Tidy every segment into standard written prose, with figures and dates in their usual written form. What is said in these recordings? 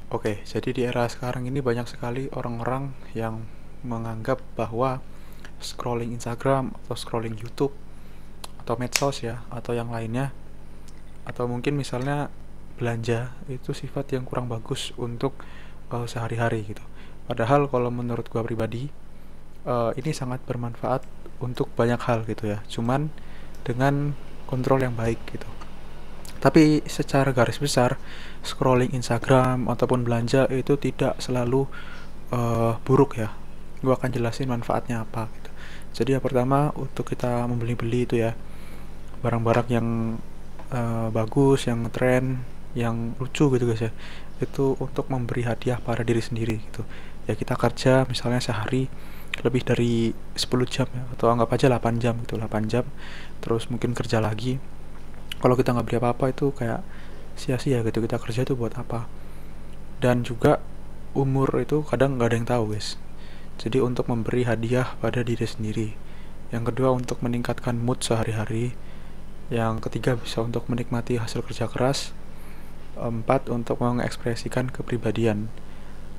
Oke, jadi di era sekarang ini banyak sekali orang-orang yang menganggap bahwa scrolling Instagram atau scrolling YouTube atau medsos ya atau yang lainnya atau mungkin misalnya belanja itu sifat yang kurang bagus untuk sehari-hari gitu. Padahal kalau menurut gua pribadi ini sangat bermanfaat untuk banyak hal gitu ya. Cuman dengan kontrol yang baik gitu. Tapi secara garis besar, scrolling Instagram ataupun belanja itu tidak selalu buruk ya. Gue akan jelasin manfaatnya apa gitu. Jadi yang pertama untuk kita membeli-beli itu ya barang-barang yang bagus, yang tren, yang lucu gitu guys ya. Itu untuk memberi hadiah pada diri sendiri gitu. Ya kita kerja misalnya sehari lebih dari 10 jam ya atau anggap aja 8 jam gitu, 8 jam terus mungkin kerja lagi. Kalau kita nggak beli apa-apa itu kayak sia-sia gitu, kita kerja itu buat apa. Dan juga umur itu kadang nggak ada yang tahu guys, jadi untuk memberi hadiah pada diri sendiri. Yang kedua untuk meningkatkan mood sehari-hari. Yang ketiga bisa untuk menikmati hasil kerja keras. Empat untuk mengekspresikan kepribadian.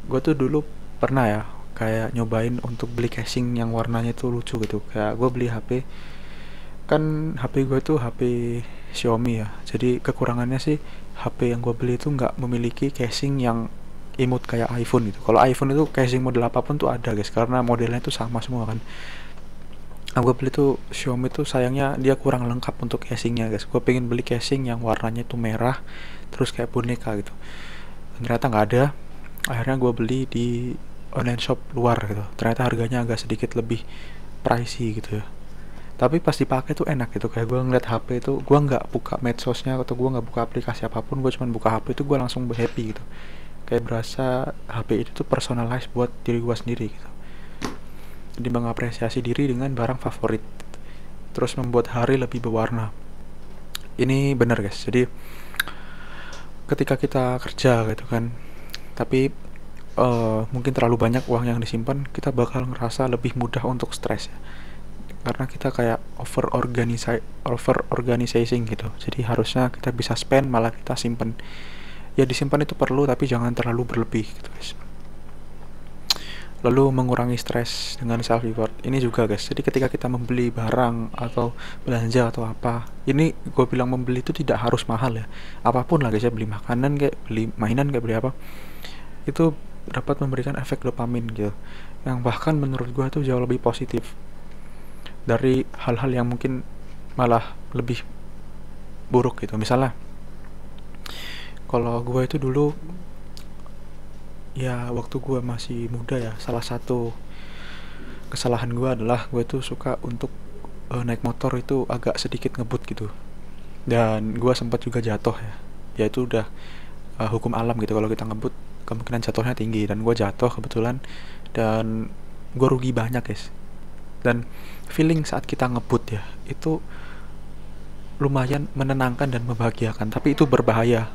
Gue tuh dulu pernah ya kayak nyobain untuk beli casing yang warnanya tuh lucu gitu. Kayak gue beli HP, kan HP gue tuh HP Xiaomi ya, jadi kekurangannya sih HP yang gue beli itu nggak memiliki casing yang imut kayak iPhone gitu. Kalau iPhone itu casing model apapun tuh ada guys, karena modelnya tuh sama semua kan. Nah, gue beli tuh Xiaomi tuh sayangnya dia kurang lengkap untuk casingnya guys. Gue pengen beli casing yang warnanya tuh merah terus kayak boneka gitu, dan ternyata nggak ada. Akhirnya gue beli di online shop luar gitu, ternyata harganya agak sedikit lebih pricey gitu ya. Tapi pas dipakai tuh enak gitu, kayak gue ngeliat HP itu gue nggak buka medsosnya atau gue nggak buka aplikasi apapun, gue cuma buka HP itu gue langsung happy gitu, kayak berasa HP itu tuh personalize buat diri gue sendiri gitu. Jadi mengapresiasi diri dengan barang favorit terus membuat hari lebih berwarna. Ini benar guys, jadi ketika kita kerja gitu kan, tapi mungkin terlalu banyak uang yang disimpan, kita bakal ngerasa lebih mudah untuk stres ya, karena kita kayak over organizing gitu. Jadi harusnya kita bisa spend malah kita simpen. Ya disimpan itu perlu tapi jangan terlalu berlebih gitu guys. Lalu mengurangi stres dengan self reward ini juga guys. Jadi ketika kita membeli barang atau belanja atau apa, ini gue bilang membeli itu tidak harus mahal ya, apapun lah guys ya, beli makanan kayak beli mainan kayak beli apa, itu dapat memberikan efek dopamin gitu, yang bahkan menurut gue tuh jauh lebih positif dari hal-hal yang mungkin malah lebih buruk gitu. Misalnya kalau gue itu dulu ya waktu gue masih muda ya, salah satu kesalahan gue adalah gue tuh suka untuk naik motor itu agak sedikit ngebut gitu, dan gue sempat juga jatuh ya. Ya itu udah hukum alam gitu, kalau kita ngebut kemungkinan jatuhnya tinggi, dan gue jatuh kebetulan dan gue rugi banyak guys. Dan feeling saat kita ngebut ya itu lumayan menenangkan dan membahagiakan, tapi itu berbahaya.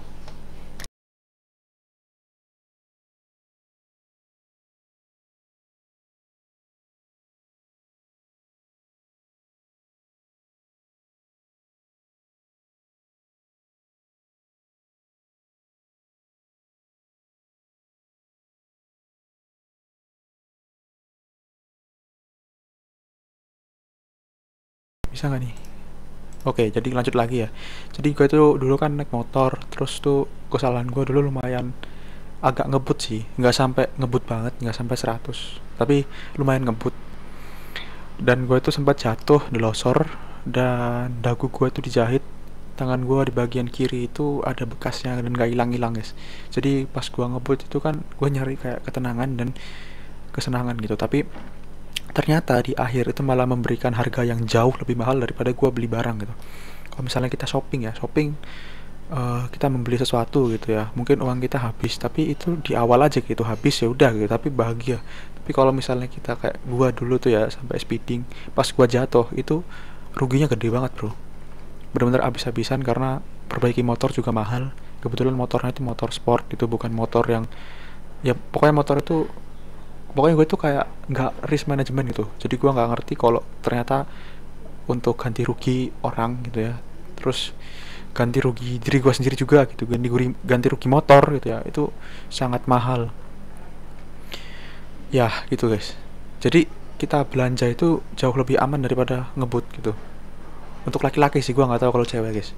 Bisa nggak nih? Oke, jadi lanjut lagi ya. Jadi gue tuh dulu kan naik motor, terus tuh kesalahan gue dulu lumayan agak ngebut sih, nggak sampai ngebut banget, nggak sampai 100, tapi lumayan ngebut. Dan gue tuh sempat jatuh di losor, dan dagu gue tuh dijahit, tangan gue di bagian kiri itu ada bekasnya dan gak hilang-hilang guys. Jadi pas gue ngebut itu kan gue nyari kayak ketenangan dan kesenangan gitu, tapi ternyata di akhir itu malah memberikan harga yang jauh lebih mahal daripada gue beli barang gitu. Kalau misalnya kita shopping ya, shopping kita membeli sesuatu gitu ya, mungkin uang kita habis, tapi itu di awal aja gitu habis ya udah gitu, tapi bahagia. Tapi kalau misalnya kita kayak gua dulu tuh ya sampai speeding, pas gua jatuh itu ruginya gede banget bro, benar-benar habis-habisan karena perbaiki motor juga mahal. Kebetulan motornya itu motor sport itu, bukan motor yang, ya pokoknya motor itu, pokoknya gue tuh kayak nggak risk management gitu, jadi gue nggak ngerti kalau ternyata untuk ganti rugi orang gitu ya. Terus ganti rugi diri gue sendiri juga gitu, ganti rugi motor gitu ya, itu sangat mahal ya gitu guys. Jadi kita belanja itu jauh lebih aman daripada ngebut gitu, untuk laki-laki sih, gue nggak tahu kalau cewek guys.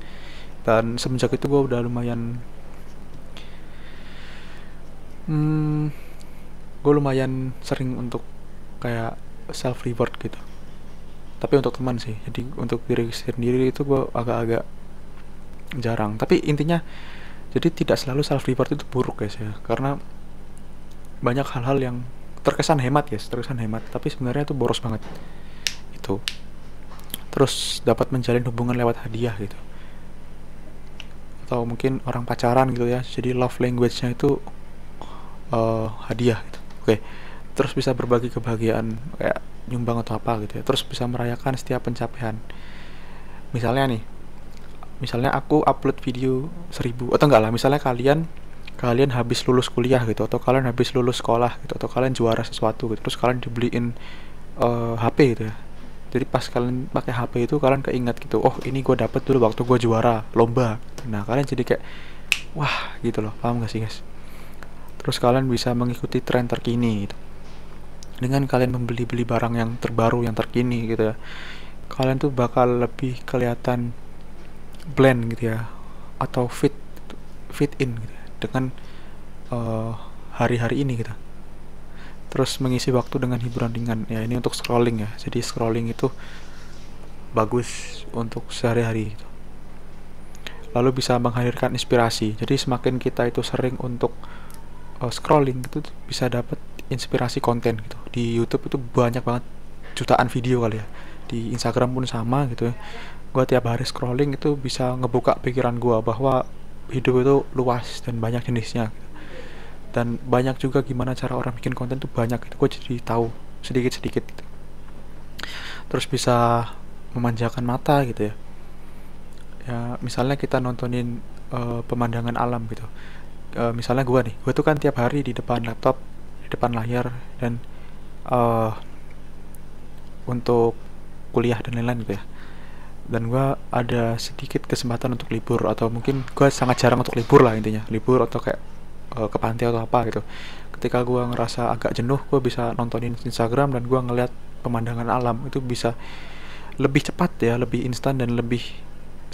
Dan semenjak itu gue udah lumayan hmm, gue lumayan sering untuk kayak self reward gitu, tapi untuk teman sih. Jadi untuk diri sendiri itu gue agak-agak jarang. Tapi intinya, jadi tidak selalu self reward itu buruk guys ya, karena banyak hal-hal yang terkesan hemat guys, terkesan hemat, tapi sebenarnya itu boros banget itu. Terus dapat menjalin hubungan lewat hadiah gitu, atau mungkin orang pacaran gitu ya, jadi love language-nya itu hadiah gitu. Oke, terus bisa berbagi kebahagiaan kayak nyumbang atau apa gitu ya, terus bisa merayakan setiap pencapaian. Misalnya aku upload video 1000, atau enggak lah, misalnya kalian habis lulus kuliah gitu, atau kalian habis lulus sekolah gitu, atau kalian juara sesuatu gitu, terus kalian dibeliin HP gitu ya. Jadi pas kalian pakai HP itu kalian keinget gitu, oh ini gue dapet dulu waktu gue juara lomba. Nah kalian jadi kayak wah gitu loh, paham gak sih guys? Terus kalian bisa mengikuti tren terkini gitu, dengan kalian membeli barang yang terbaru yang terkini gitu ya. Kalian tuh bakal lebih kelihatan blend gitu ya, atau fit in gitu ya, dengan hari-hari ini gitu. Terus mengisi waktu dengan hiburan ringan ya, ini untuk scrolling ya. Jadi scrolling itu bagus untuk sehari-hari gitu. Lalu bisa menghadirkan inspirasi. Jadi semakin kita itu sering untuk scrolling gitu, bisa dapat inspirasi konten gitu. Di YouTube itu banyak banget, jutaan video kali ya. Di Instagram pun sama gitu ya. Gue tiap hari scrolling itu bisa ngebuka pikiran gue bahwa hidup itu luas dan banyak jenisnya gitu. Dan banyak juga gimana cara orang bikin konten tuh banyak gitu, gue jadi tahu sedikit-sedikit gitu. Terus bisa memanjakan mata gitu ya. Ya misalnya kita nontonin pemandangan alam gitu. Misalnya gue tuh kan tiap hari di depan laptop, di depan layar, dan untuk kuliah dan lain-lain gitu ya. Dan gue ada sedikit kesempatan untuk libur, atau mungkin gue sangat jarang untuk libur lah intinya, libur atau kayak ke pantai atau apa gitu. Ketika gue ngerasa agak jenuh, gue bisa nontonin Instagram dan gue ngeliat pemandangan alam. Itu bisa lebih cepat ya, lebih instan, dan lebih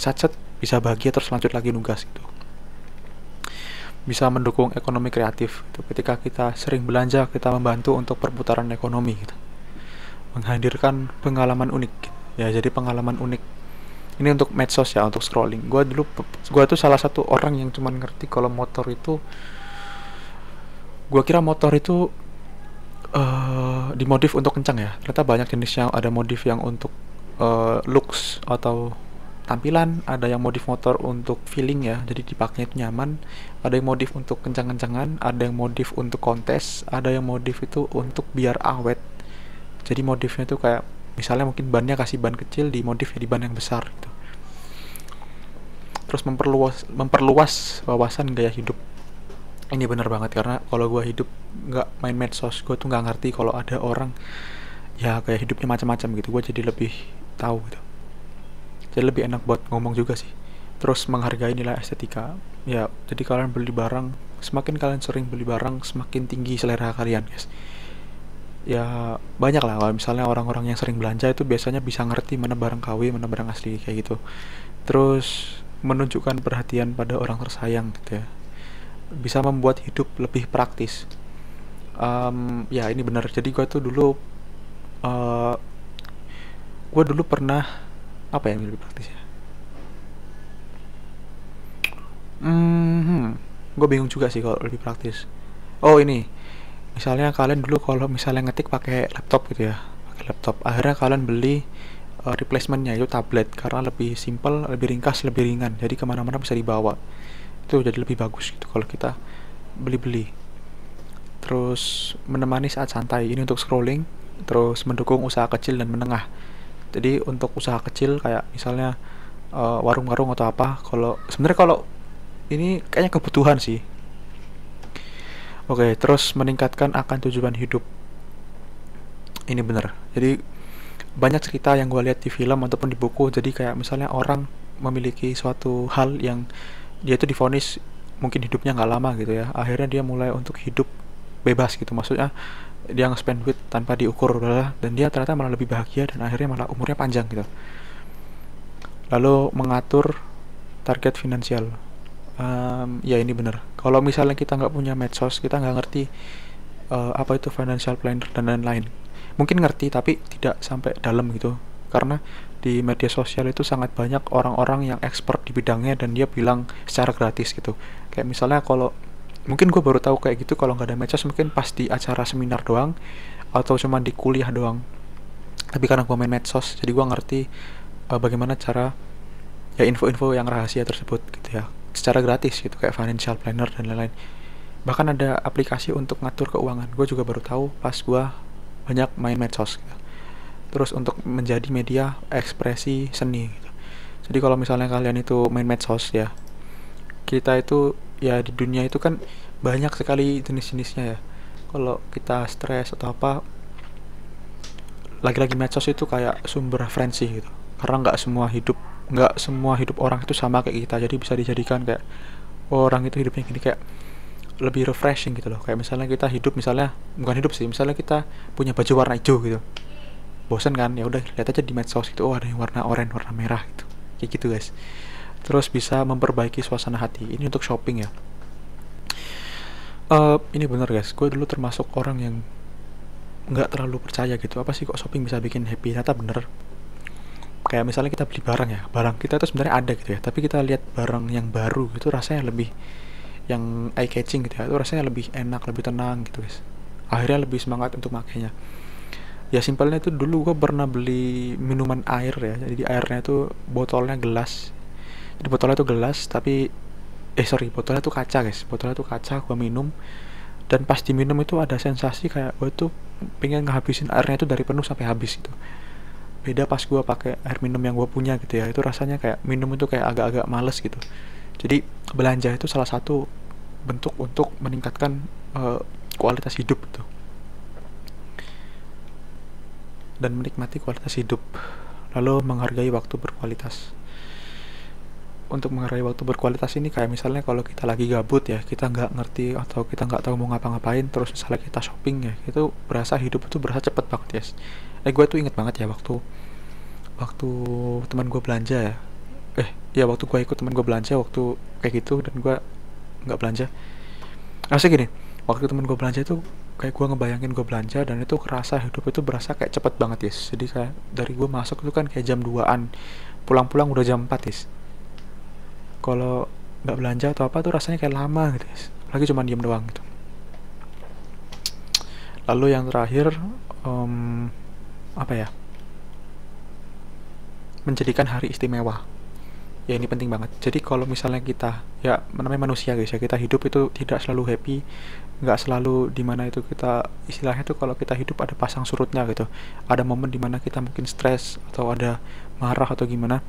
sacet, bisa bahagia terus lanjut lagi nugas gitu. Bisa mendukung ekonomi kreatif gitu. Ketika kita sering belanja, kita membantu untuk perputaran ekonomi gitu. Menghadirkan pengalaman unik gitu. Ya, jadi pengalaman unik ini untuk medsos ya, untuk scrolling. Gue tuh salah satu orang yang cuman ngerti kalau motor itu, gue kira motor itu dimodif untuk kencang ya. Ternyata banyak jenisnya. Ada modif yang untuk looks atau tampilan, ada yang modif motor untuk feeling ya, jadi dipakainya itu nyaman. Ada yang modif untuk kencang-kencangan, ada yang modif untuk kontes, ada yang modif itu untuk biar awet. Jadi modifnya itu kayak misalnya mungkin bannya kasih ban kecil, di modif jadi ban yang besar gitu. Terus memperluas wawasan gaya hidup. Ini bener banget, karena kalau gue hidup nggak main medsos, gue tuh nggak ngerti kalau ada orang ya gaya hidupnya macam-macam gitu. Gue jadi lebih tahu gitu, jadi lebih enak buat ngomong juga sih. Terus menghargai nilai estetika ya. Jadi kalian beli barang, semakin kalian sering beli barang, semakin tinggi selera kalian guys. Ya banyak lah, kalau misalnya orang-orang yang sering belanja itu biasanya bisa ngerti mana barang KW, mana barang asli kayak gitu. Terus menunjukkan perhatian pada orang tersayang gitu ya, bisa membuat hidup lebih praktis. Ya ini benar. Jadi uh, gue dulu pernah apa yang lebih praktis ya. Gue bingung juga sih kalau lebih praktis. Oh ini, misalnya kalian dulu kalau misalnya ngetik pakai laptop gitu ya, pakai laptop, akhirnya kalian beli replacementnya itu tablet, karena lebih simple, lebih ringkas, lebih ringan, jadi kemana-mana bisa dibawa. Itu jadi lebih bagus gitu kalau kita beli-beli. Terus menemani saat santai, ini untuk scrolling. Terus mendukung usaha kecil dan menengah. Jadi untuk usaha kecil kayak misalnya warung-warung atau apa, kalau sebenarnya kalau ini kayaknya kebutuhan sih. Oke, terus meningkatkan akan tujuan hidup. Ini bener. Jadi banyak cerita yang gue lihat di film ataupun di buku. Jadi kayak misalnya orang memiliki suatu hal yang dia itu divonis mungkin hidupnya nggak lama gitu ya, akhirnya dia mulai untuk hidup bebas gitu, maksudnya dia nge-spend duit tanpa diukur udahlah, dan dia ternyata malah lebih bahagia dan akhirnya malah umurnya panjang gitu. Lalu mengatur target finansial. Ya ini bener, kalau misalnya kita nggak punya medsos, kita nggak ngerti apa itu financial planner dan lain-lain. Mungkin ngerti tapi tidak sampai dalam gitu, karena di media sosial itu sangat banyak orang-orang yang expert di bidangnya dan dia bilang secara gratis gitu. Kayak misalnya kalau mungkin gue baru tahu kayak gitu kalau nggak ada medsos, mungkin pas di acara seminar doang atau cuma di kuliah doang. Tapi karena gue main medsos, jadi gue ngerti bagaimana cara ya info-info yang rahasia tersebut gitu ya, secara gratis gitu, kayak financial planner dan lain-lain. Bahkan ada aplikasi untuk ngatur keuangan, gue juga baru tahu pas gue banyak main medsos gitu. Terus untuk menjadi media ekspresi seni gitu. Jadi kalau misalnya kalian itu main medsos ya, kita itu ya di dunia itu kan banyak sekali jenis-jenisnya ya. Kalau kita stres atau apa, lagi-lagi medsos itu kayak sumber referensi gitu, karena nggak semua hidup orang itu sama kayak kita, jadi bisa dijadikan kayak orang itu hidupnya gini, kayak lebih refreshing gitu loh. Kayak misalnya kita hidup, misalnya bukan hidup sih, misalnya kita punya baju warna hijau gitu, bosan kan, ya udah lihat aja di medsos gitu, oh ada yang warna oranye, warna merah gitu, kayak gitu guys. Terus bisa memperbaiki suasana hati, ini untuk shopping ya. Ini bener guys, gue dulu termasuk orang yang nggak terlalu percaya gitu, apa sih kok shopping bisa bikin happy. Ternyata bener. Kayak misalnya kita beli barang ya, barang kita itu sebenarnya ada gitu ya, tapi kita lihat barang yang baru gitu rasanya lebih, yang eye catching gitu ya, itu rasanya lebih enak, lebih tenang gitu guys, akhirnya lebih semangat untuk makainya. Ya simpelnya itu, dulu gue pernah beli minuman air ya, jadi airnya itu botolnya gelas, jadi botolnya itu gelas tapi botolnya itu kaca guys, botolnya itu kaca, gue minum, dan pas diminum itu ada sensasi kayak gue tuh pengen ngehabisin airnya itu dari penuh sampai habis gitu. Beda pas gue pakai air minum yang gue punya gitu ya, itu rasanya kayak minum itu kayak agak-agak males gitu. Jadi belanja itu salah satu bentuk untuk meningkatkan kualitas hidup gitu, dan menikmati kualitas hidup. Lalu menghargai waktu berkualitas. Untuk menghargai waktu berkualitas ini kayak misalnya kalau kita lagi gabut ya, kita nggak ngerti atau kita nggak tahu mau ngapa-ngapain, terus misalnya kita shopping ya, itu berasa hidup itu berasa cepet banget ya. Gue tuh inget banget ya waktu waktu teman gue belanja ya, waktu gue ikut teman gue belanja waktu kayak gitu, dan gue nggak belanja. Asli gini, waktu temen gue belanja itu kayak gue ngebayangin gue belanja, dan itu kerasa hidup itu berasa kayak cepet banget yes. Jadi kayak dari gue masuk itu kan kayak jam 2an, pulang-pulang udah jam 4 yes. Kalau nggak belanja atau apa tuh rasanya kayak lama gitu yes, lagi cuma diem doang gitu. Lalu yang terakhir, apa ya, menjadikan hari istimewa. Ya ini penting banget. Jadi kalau misalnya kita, ya namanya manusia guys ya, kita hidup itu tidak selalu happy, nggak selalu dimana itu kita, istilahnya tuh kalau kita hidup ada pasang surutnya gitu. Ada momen dimana kita mungkin stres atau ada marah atau gimana.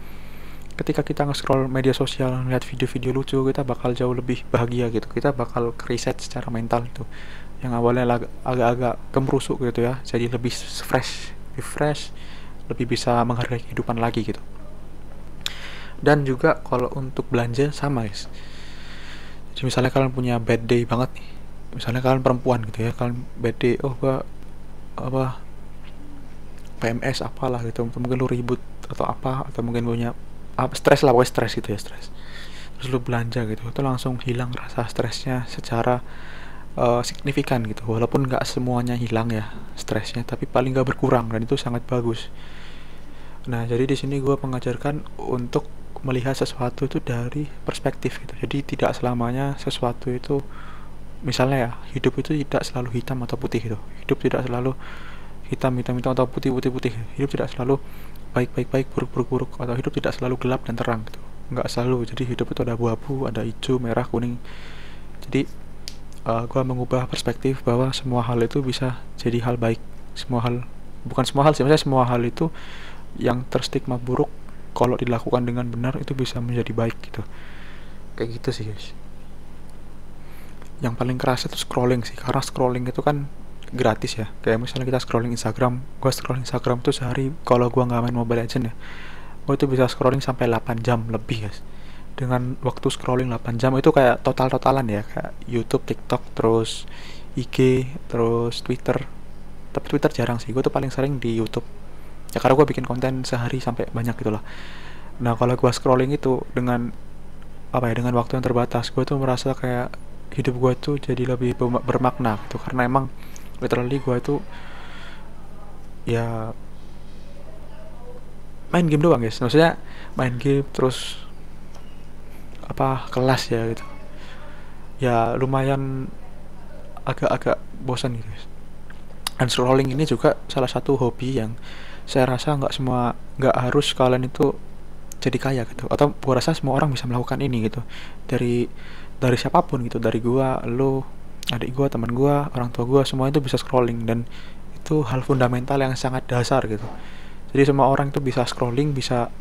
Ketika kita nge-scroll media sosial, ngeliat video-video lucu, kita bakal jauh lebih bahagia gitu. Kita bakal reset secara mental itu, yang awalnya agak-agak kemerusuk gitu ya, jadi lebih fresh, lebih bisa menghargai kehidupan lagi gitu. Dan juga kalau untuk belanja sama guys. Jadi misalnya kalian punya bad day banget nih, misalnya kalian perempuan gitu ya, kalian bad day, gua apa PMS apalah gitu, mungkin lu ribut atau apa, atau mungkin punya stres lah, pokoknya stres gitu ya, stres. Terus lu belanja gitu, itu langsung hilang rasa stresnya secara signifikan gitu. Walaupun nggak semuanya hilang ya stresnya, tapi paling nggak berkurang, dan itu sangat bagus. Nah, jadi di sini gue mengajarkan untuk melihat sesuatu itu dari perspektif gitu. Jadi tidak selamanya sesuatu itu, misalnya ya, hidup itu tidak selalu hitam atau putih gitu. Hidup tidak selalu hitam atau putih. Hidup tidak selalu baik, buruk, atau hidup tidak selalu gelap dan terang gitu. Nggak selalu. Jadi hidup itu ada abu-abu, ada hijau, merah, kuning. Jadi gue mengubah perspektif bahwa semua hal itu bisa jadi hal baik. Bukan semua hal sih, maksudnya semua hal itu yang terstigma buruk, kalau dilakukan dengan benar itu bisa menjadi baik gitu. Kayak gitu sih guys. Yang paling keras itu scrolling sih, karena scrolling itu kan gratis ya. Kayak misalnya kita scrolling Instagram, gue scrolling Instagram tuh sehari, kalau gue nggak main Mobile Legends ya, gue itu bisa scrolling sampai 8 jam lebih guys. Dengan waktu scrolling 8 jam itu kayak total-totalan ya, kayak YouTube, TikTok, terus IG, terus Twitter. Tapi Twitter jarang sih, gue tuh paling sering di YouTube ya, karena gue bikin konten sehari sampai banyak gitu lah. Nah kalau gue scrolling itu dengan apa ya, dengan waktu yang terbatas, gue tuh merasa kayak hidup gue tuh jadi lebih bermakna gitu, karena emang literally gue tuh ya main game doang guys, maksudnya main game terus apa kelas ya gitu, ya lumayan agak-agak bosan gitu guys. Dan scrolling ini juga salah satu hobi yang saya rasa nggak harus kalian itu jadi kaya gitu, atau gua rasa semua orang bisa melakukan ini gitu, dari siapapun gitu, dari gua, lo, adik gua, teman gua, orang tua gua, semua itu bisa scrolling, dan itu hal fundamental yang sangat dasar gitu. Jadi semua orang itu bisa scrolling, bisa,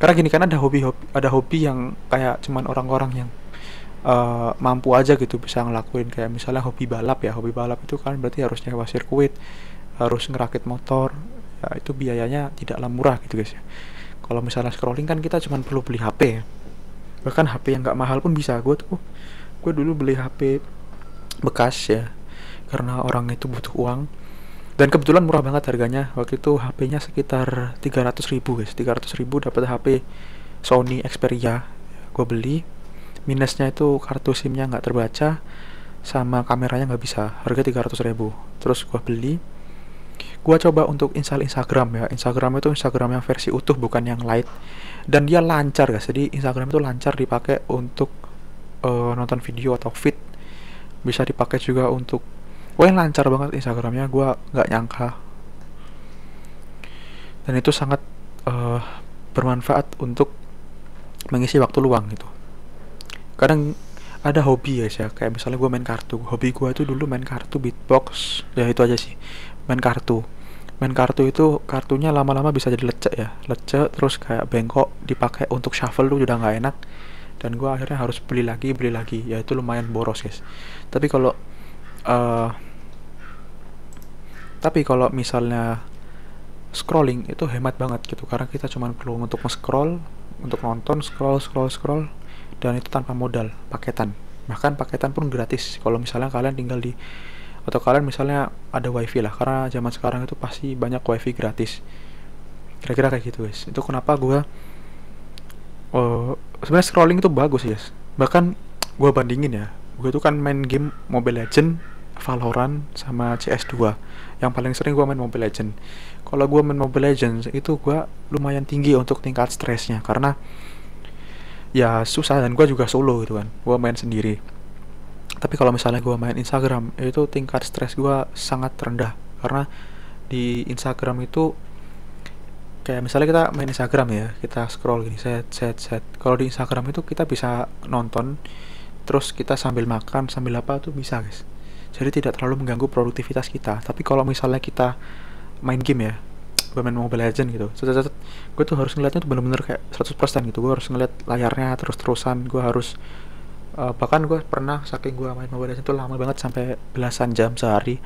karena gini kan ada hobi yang kayak cuman orang-orang yang mampu aja gitu bisa ngelakuin, kayak misalnya hobi balap ya. Hobi balap itu kan berarti harus nyewa sirkuit, harus ngerakit motor ya, itu biayanya tidaklah murah gitu guys ya. Kalau misalnya scrolling kan kita cuma perlu beli HP ya. Bahkan HP yang nggak mahal pun bisa. Gue dulu beli HP bekas ya, karena orang itu butuh uang, dan kebetulan murah banget harganya. Waktu itu HP-nya sekitar 300.000 guys. 300.000 dapat HP Sony Xperia. Gue beli, minusnya itu kartu SIM-nya nggak terbaca, sama kameranya nggak bisa. Harga 300.000. Terus gue beli, gue coba untuk install Instagram ya. Instagram itu Instagram yang versi utuh, bukan yang light, dan dia lancar guys. Jadi Instagram itu lancar dipakai untuk nonton video atau feed, bisa dipakai juga untuk, wah lancar banget Instagramnya. Gue nggak nyangka, dan itu sangat bermanfaat untuk mengisi waktu luang gitu. Kadang ada hobi guys ya, kayak misalnya gue main kartu. Hobi gue itu dulu main kartu beatbox ya, itu aja sih, main kartu. Main kartu itu kartunya lama-lama bisa jadi lecek ya, lecek terus kayak bengkok, dipakai untuk shuffle tuh udah nggak enak, dan gue akhirnya harus beli lagi, ya itu lumayan boros guys. Tapi kalau misalnya scrolling itu hemat banget gitu, karena kita cuma perlu untuk scroll, untuk nonton, scroll, dan itu tanpa modal, paketan. Bahkan paketan pun gratis kalau misalnya kalian tinggal di, atau kalian misalnya ada wifi lah, karena zaman sekarang itu pasti banyak wifi gratis. Kira-kira kayak gitu guys. Itu kenapa gue sebenarnya scrolling itu bagus guys. Bahkan gue bandingin ya, gue tuh kan main game Mobile Legend, Valorant, sama CS2. Yang paling sering gue main Mobile Legend. Kalau gue main Mobile Legends itu gue lumayan tinggi untuk tingkat stresnya, karena ya susah, dan gue juga solo gitu kan, gue main sendiri. Tapi kalau misalnya gue main Instagram, itu tingkat stres gue sangat rendah, karena di Instagram itu kayak misalnya kita main Instagram ya, kita scroll gini, set. Kalau di Instagram itu kita bisa nonton, terus kita sambil makan, sambil apa tuh bisa guys. Jadi tidak terlalu mengganggu produktivitas kita. Tapi kalau misalnya kita main game ya, gue main Mobile Legend gitu, gue tuh harus ngeliatnya tuh bener-bener kayak 100% gitu. Gue harus ngeliat layarnya terus-terusan, gue harus bahkan gue pernah saking gue main Mobile Legends itu lama banget, sampai belasan jam sehari.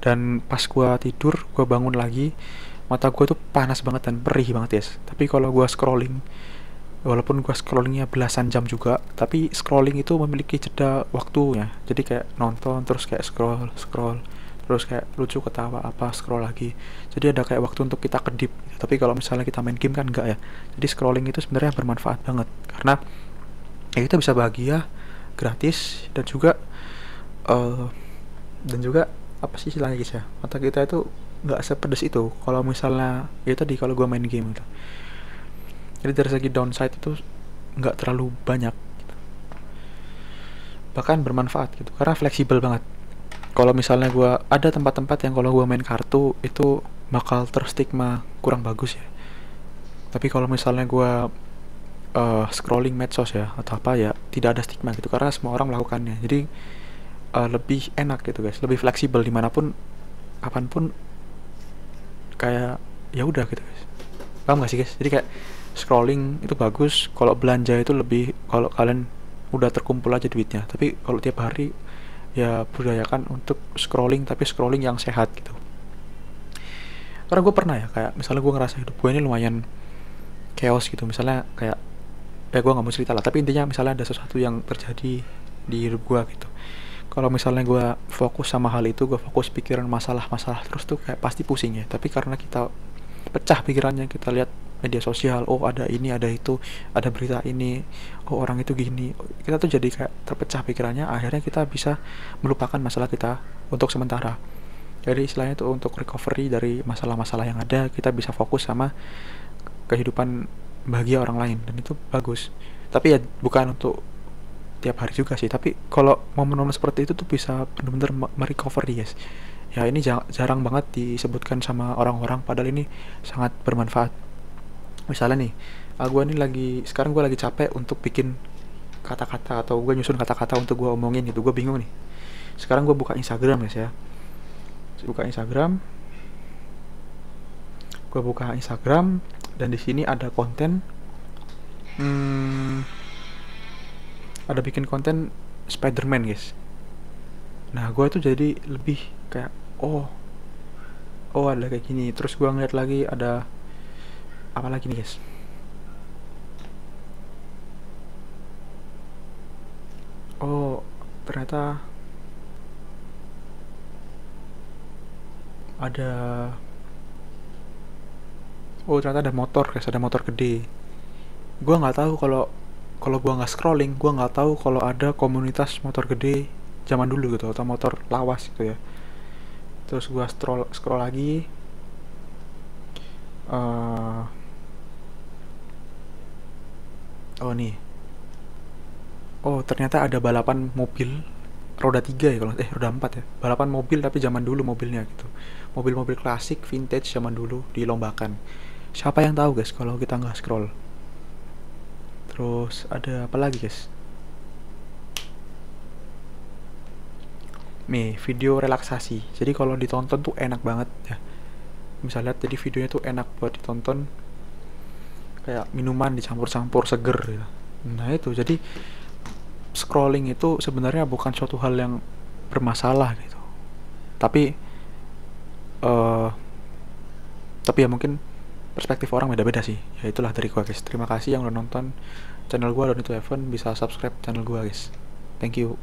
Dan pas gue tidur, gue bangun lagi, mata gue tuh panas banget dan perih banget ya. Tapi kalau gue scrolling, walaupun gue scrollingnya belasan jam juga, tapi scrolling itu memiliki jeda waktunya. Jadi kayak nonton terus kayak scroll, terus kayak lucu, ketawa, apa, scroll lagi. Jadi ada kayak waktu untuk kita kedip. Tapi kalau misalnya kita main game kan enggak ya. Jadi scrolling itu sebenarnya bermanfaat banget, karena ya kita bisa bahagia gratis, dan juga apa sih istilahnya guys ya, mata kita itu nggak sepedes itu kalau misalnya ya tadi, kalau gue main game gitu. Jadi dari segi downside itu nggak terlalu banyak gitu. Bahkan bermanfaat gitu, karena fleksibel banget. Kalau misalnya gue ada tempat-tempat yang kalau gue main kartu itu bakal terstigma kurang bagus ya. Tapi kalau misalnya gue scrolling medsos ya atau apa ya, tidak ada stigma gitu, karena semua orang melakukannya. Jadi lebih enak gitu guys, lebih fleksibel, dimanapun kapanpun, kayak ya udah gitu guys. Paham gak sih guys? Jadi kayak scrolling itu bagus, kalau belanja itu lebih kalau kalian udah terkumpul aja duitnya. Tapi kalau tiap hari ya budayakan untuk scrolling, tapi scrolling yang sehat gitu. Karena gue pernah ya, kayak misalnya gue ngerasa hidup gue ini lumayan chaos gitu, misalnya kayak gue nggak mau cerita lah, tapi intinya misalnya ada sesuatu yang terjadi di hidup gue gitu. Kalau misalnya gue fokus sama hal itu, gue fokus pikiran masalah-masalah terus tuh kayak pasti pusing ya. Tapi karena kita pecah pikirannya, kita lihat media sosial, oh ada ini, ada itu, ada berita ini, oh orang itu gini, kita tuh jadi kayak terpecah pikirannya. Akhirnya kita bisa melupakan masalah kita untuk sementara. Jadi istilahnya tuh untuk recovery dari masalah-masalah yang ada, kita bisa fokus sama kehidupan bahagia orang lain, dan itu bagus. Tapi ya bukan untuk tiap hari juga sih, tapi kalau momen-momen seperti itu tuh bisa benar-benar merecovery guys. Ya ini jarang banget disebutkan sama orang-orang, padahal ini sangat bermanfaat. Misalnya nih, gue nih sekarang gue lagi capek untuk bikin kata-kata, atau gue nyusun kata-kata untuk gue omongin gitu, gue bingung nih. Sekarang gue buka Instagram guys ya, buka Instagram, dan di sini ada konten, ada bikin konten Spider-Man guys. Nah gue tuh jadi lebih kayak oh ada kayak gini. Terus gue ngeliat lagi ada apa lagi nih guys, oh ternyata ada ada motor guys, ada motor gede. Gue nggak tahu kalau gue nggak scrolling, gue nggak tahu kalau ada komunitas motor gede zaman dulu gitu, atau motor lawas gitu ya. Terus gue scroll lagi, oh nih, oh ternyata ada balapan mobil roda 3 ya, kalau roda 4 ya, balapan mobil tapi zaman dulu mobilnya gitu, mobil-mobil klasik vintage zaman dulu dilombakan. Siapa yang tahu guys kalau kita nggak scroll. Terus ada apa lagi guys, nih video relaksasi. Jadi kalau ditonton tuh enak banget ya, misalnya jadi videonya tuh enak buat ditonton, kayak minuman dicampur-campur seger gitu. Nah itu jadi scrolling itu sebenarnya bukan suatu hal yang bermasalah gitu, tapi ya mungkin perspektif orang beda-beda sih. Ya itulah dari gua guys, terima kasih yang udah nonton channel gua, dan itu Evan bisa subscribe channel gua guys, thank you.